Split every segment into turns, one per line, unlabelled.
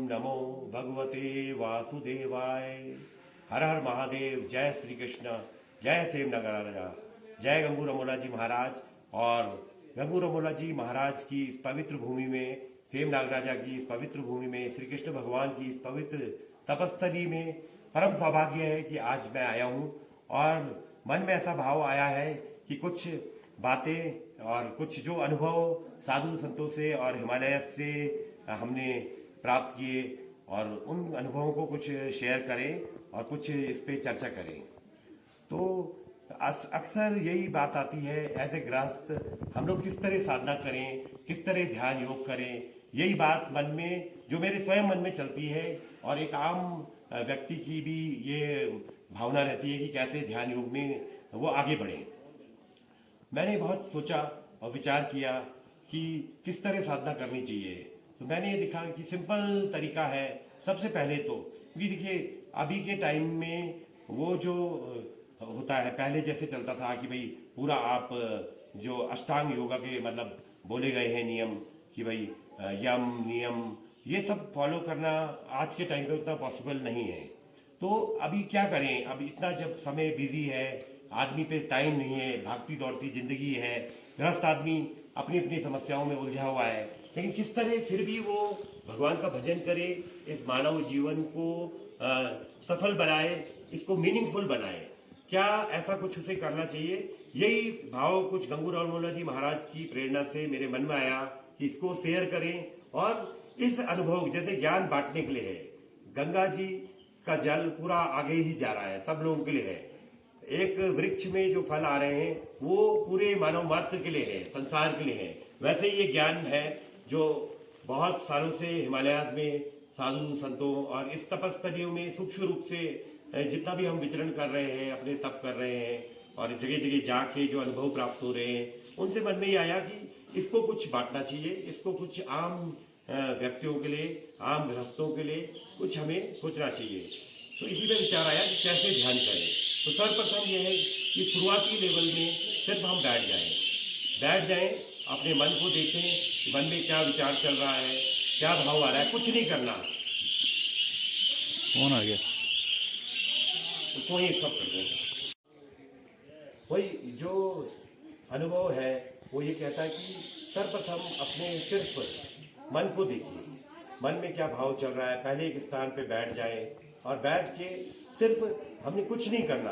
नमो भगवते वासुदेवाय। हर हर महादेव। जय श्री कृष्ण। जय सेम नगर राजा। जय गंगू अमोला जी महाराज। और गंगू अमोला जी महाराज की इस पवित्र भूमि में, सेम नागराजा की इस पवित्र भूमि में, श्री कृष्ण भगवान की इस पवित्र तपस्थली में परम सौभाग्य है कि आज मैं आया हूँ। और मन में ऐसा भाव आया है कि कुछ बातें और कुछ जो अनुभव साधु संतों से और हिमालय से हमने प्राप्त किए, और उन अनुभवों को कुछ शेयर करें और कुछ इस पे चर्चा करें। तो अक्सर यही बात आती है, एज ए गृहस्थ हम लोग किस तरह साधना करें, किस तरह ध्यान योग करें, यही बात मन में, जो मेरे स्वयं मन में चलती है। और एक आम व्यक्ति की भी ये भावना रहती है कि कैसे ध्यान योग में वो आगे बढ़े। मैंने बहुत सोचा और विचार किया कि किस तरह साधना करनी चाहिए। तो मैंने ये देखा कि सिंपल तरीका है। सबसे पहले तो क्योंकि देखिए अभी के टाइम में वो जो होता है, पहले जैसे चलता था कि भाई पूरा आप जो अष्टांग योगा के मतलब बोले गए हैं नियम कि भाई यम नियम ये सब फॉलो करना आज के टाइम पे उतना पॉसिबल नहीं है। तो अभी क्या करें, अभी इतना जब समय बिजी है, आदमी पे टाइम नहीं है, भागती दौड़ती जिंदगी है, गृहस्थ आदमी अपनी अपनी समस्याओं में उलझा हुआ है, लेकिन किस तरह फिर भी वो भगवान का भजन करे, इस मानव जीवन को सफल बनाए, इसको मीनिंगफुल बनाए। क्या ऐसा कुछ उसे करना चाहिए? यही भाव कुछ गंगू अमोला जी महाराज की प्रेरणा से मेरे मन में आया कि इसको शेयर करें। और इस अनुभव जैसे ज्ञान बांटने के लिए है, गंगा जी का जल पूरा आगे ही जा रहा है, सब लोगों के लिए है। एक वृक्ष में जो फल आ रहे हैं वो पूरे मानव मात्र के लिए है, संसार के लिए है। वैसे ही ये ज्ञान है जो बहुत सालों से हिमालय में साधु संतों और इस तपस्थलियों में सूक्ष्म रूप से जितना भी हम विचरण कर रहे हैं, अपने तप कर रहे हैं और जगह जगह जाके जो अनुभव प्राप्त हो रहे हैं, उनसे मन में ये आया कि इसको कुछ बांटना चाहिए, इसको कुछ आम व्यक्तियों के लिए, आम गृहस्थों के लिए कुछ हमें सोचना चाहिए। तो इसी में विचार आया कि कैसे ध्यान करें। तो सर्वप्रथम यह है कि शुरुआती लेवल में सिर्फ हम बैठ जाएं, अपने मन को देखें, मन में क्या विचार चल रहा है, क्या भाव आ रहा है, कुछ नहीं करना।
कौन आ गया?
उसको वहीं स्टॉप कर दो। वही जो अनुभव है वो ये कहता है कि सर्वप्रथम अपने सिर्फ मन को देखिए, मन में क्या भाव चल रहा है। पहले एक स्थान पे बैठ जाए और बैठ के सिर्फ हमने कुछ नहीं करना,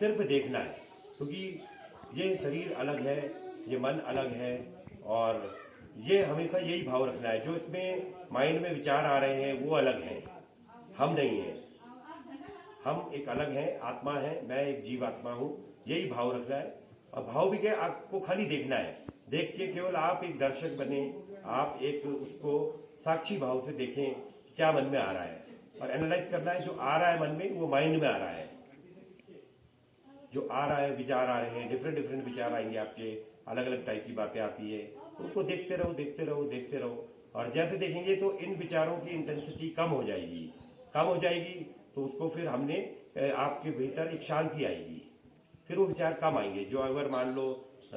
सिर्फ देखना है। क्योंकि ये शरीर अलग है, ये मन अलग है, और ये हमेशा यही भाव रखना है। जो इसमें माइंड में विचार आ रहे हैं वो अलग हैं, हम नहीं हैं। हम एक अलग हैं, आत्मा है, मैं एक जीव आत्मा हूँ, यही भाव रखना है। और भाव भी क्या, आपको खाली देखना है। देख के केवल आप एक दर्शक बने, आप एक उसको साक्षी भाव से देखें क्या मन में आ रहा है, और एनालाइज करना है। जो आ रहा है मन में वो माइंड में आ रहा है, जो आ रहा है, विचार आ रहे हैं, डिफरेंट डिफरेंट विचार आएंगे आपके, अलग अलग टाइप की बातें आती है। तो उनको देखते रहो देखते रहो देखते रहो, और जैसे देखेंगे तो इन विचारों की इंटेंसिटी कम हो जाएगी। तो उसको फिर हमने आपके भीतर एक शांति आएगी, फिर वो विचार कम आएंगे। जो अगर मान लो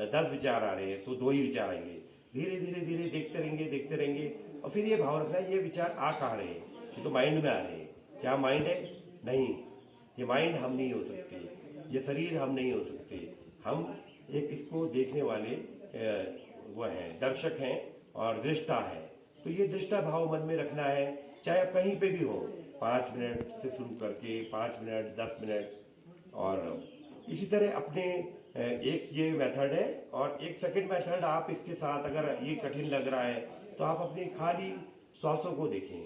10 विचार आ रहे हैं तो 2 ही विचार आएंगे। धीरे धीरे धीरे देखते रहेंगे, और फिर ये भाव रखना है ये विचार आ कहाँ रहे हैं, ये तो माइंड में आ रहे हैं। क्या माइंड है? नहीं, ये माइंड हम नहीं हो सकते, ये शरीर हम नहीं हो सकते। हम एक इसको देखने वाले वो हैं, दर्शक हैं और दृष्टा है। तो ये दृष्टा भाव मन में रखना है, चाहे आप कहीं पे भी हो। 5 मिनट से शुरू करके 5 मिनट, 10 मिनट, और इसी तरह अपने एक ये मेथड है। और एक सेकंड मेथड आप इसके साथ, अगर ये कठिन लग रहा है तो आप अपनी खाली सांसों को देखें,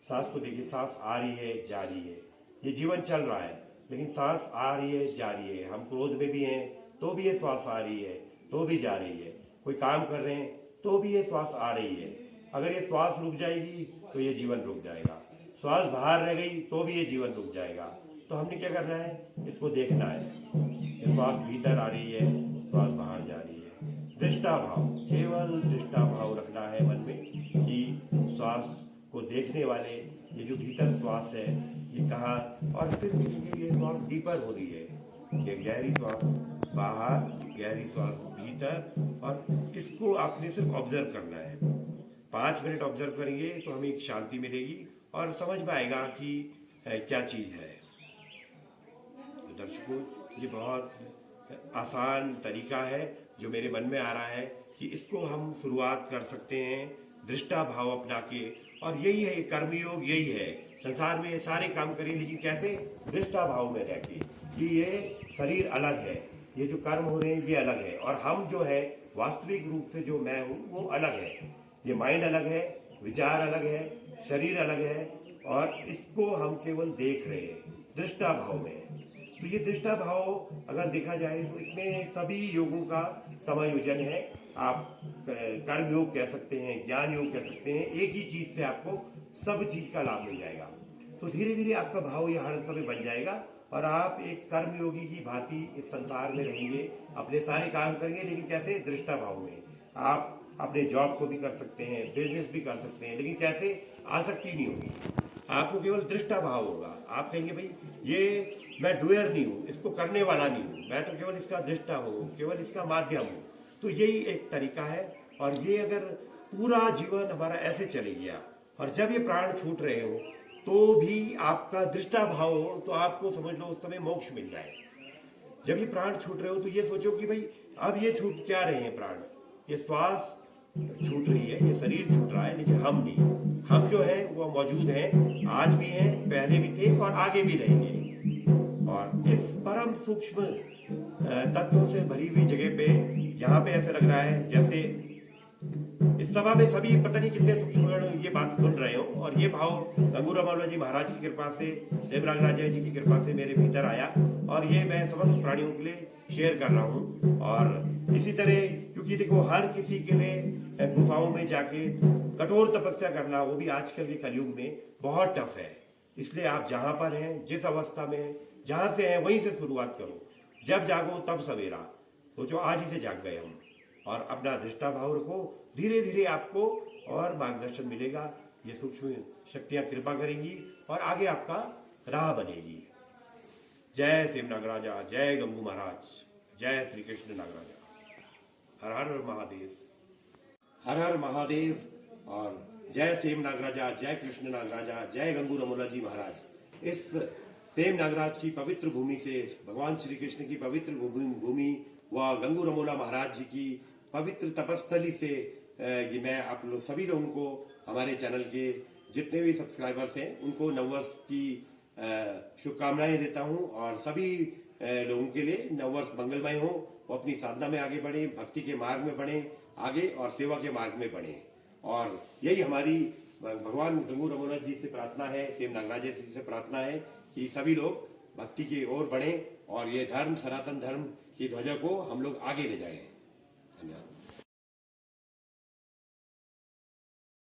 सांस को देखिए। सांस आ रही है, जा रही है, ये जीवन चल रहा है, लेकिन सांस आ रही है, जा रही है। हम क्रोध में भी हैं तो भी ये श्वास आ रही है, तो भी जा रही है। कोई काम कर रहे हैं तो भी ये श्वास आ रही है। अगर ये श्वास रुक जाएगी तो ये जीवन रुक जाएगा, श्वास बाहर रह गई तो भी ये जीवन रुक जाएगा। तो हमने क्या करना है, इसको देखना है। ये श्वास भीतर आ रही है, श्वास बाहर जा रही है। दृष्टा भाव, केवल दृष्टा भाव रखना है मन में कि श्वास को देखने वाले, ये जो भीतर श्वास है ये कहाँ, और फिर ये श्वास डीपर हो रही है, ये गहरी श्वास बाहर, गहरी श्वास भीतर, और इसको आपने सिर्फ ऑब्जर्व करना है। 5 मिनट ऑब्जर्व करेंगे तो हमें एक शांति मिलेगी, और समझ में आएगा कि क्या चीज़ है। तो दर्शकों, ये बहुत आसान तरीका है जो मेरे मन में आ रहा है कि इसको हम शुरुआत कर सकते हैं दृष्टा भाव अपना के। और यही है कर्मयोग, यही है संसार में सारे काम करें, लेकिन कैसे? दृष्टा भाव में रह के। ये शरीर अलग है, ये जो कर्म हो रहे हैं ये अलग है, और हम जो है वास्तविक रूप से जो मैं हूँ वो अलग है। ये माइंड अलग है, विचार अलग है, शरीर अलग है, और इसको हम केवल देख रहे हैं दृष्टा भाव में। तो ये दृष्टा भाव अगर देखा जाए तो इसमें सभी योगों का समायोजन है। आप कर्म योग कह सकते हैं, ज्ञान योग कह सकते हैं, एक ही चीज से आपको सब चीज का लाभ मिल जाएगा। तो धीरे धीरे आपका भाव ये हर समय बन जाएगा, और आप एक कर्मयोगी की भांति इस संसार में रहेंगे, अपने सारे काम करेंगे, लेकिन कैसे? दृष्टा भाव में। आप अपने जॉब को भी कर सकते हैं, बिजनेस भी कर सकते हैं, लेकिन कैसे? आसक्ति नहीं होगी, आपको केवल दृष्टा भाव होगा। आप कहेंगे भाई ये मैं डूयर नहीं हूँ, इसको करने वाला नहीं हूँ, मैं तो केवल इसका दृष्टा हूँ, केवल इसका माध्यम हूँ। तो यही एक तरीका है, और ये अगर पूरा जीवन हमारा ऐसे चले गया, और जब ये प्राण छूट रहे हो तो भी आपका दृष्टा भाव हो, तो आपको समझ लो उस समय मोक्ष मिल जाए। जब ये प्राण छूट रहे हो तो ये सोचो कि भाई अब ये छूट क्या रहे हैं प्राण, ये श्वास छूट रही है, ये शरीर छूट रहा है, लेकिन हम नहीं। हम जो है वो मौजूद हैं, आज भी हैं, पहले भी थे और आगे भी रहेंगे। और इस परम सूक्ष्म तत्वों से भरी हुई जगह पे यहाँ पे ऐसा लग रहा है जैसे इस सभा में सभी पता नहीं कितने सूक्ष्म ये बात सुन रहे हो, और ये भाव गंगू रामौला जी महाराज की कृपा से, सेम नागराज जी की कृपा से मेरे भीतर आया, और ये मैं समस्त प्राणियों के लिए शेयर कर रहा हूँ। और इसी तरह, क्योंकि देखो हर किसी के लिए गुफाओं में जाके कठोर तपस्या करना, वो भी आजकल के कलयुग में बहुत टफ है। इसलिए आप जहां पर हैं, जिस अवस्था में जहां से हैं, वहीं से शुरुआत करो। जब जागो तब सवेरा, सोचो आज ही से जाग गए हम, और अपना दृष्टा भाव रखो। धीरे धीरे आपको और मार्गदर्शन मिलेगा, ये सूक्ष्म शक्तियां कृपा करेंगी, और आगे आपका राह बनेगी। जय सेम नागराजा, जय गंगू महाराज, जय श्री कृष्ण नागराजा। हर हर महादेव, हर हर महादेव, और जय सेम नागराजा, जय कृष्ण नागराजा, जय गंगू रमोला जी महाराज। इस सेम नागराज की पवित्र भूमि से, भगवान श्री कृष्ण की पवित्र भूमि व गंगू रमोला महाराज जी की पवित्र तपस्थली से ये मैं आप लोग सभी लोगों को, हमारे चैनल के जितने भी सब्सक्राइबर्स हैं, उनको नववर्ष की शुभकामनाएं देता हूं, और सभी लोगों के लिए नववर्ष मंगलमय हो। वो अपनी साधना में आगे बढ़े, भक्ति के मार्ग में बढ़े आगे, और सेवा के मार्ग में बढ़े। और यही हमारी भगवान गंगू रमोला जी से प्रार्थना है, सेम नागराज जी से प्रार्थना है कि सभी लोग भक्ति की ओर बढ़ें, और ये धर्म, सनातन धर्म की ध्वजा को हम लोग आगे ले जाएं। धन्यवाद।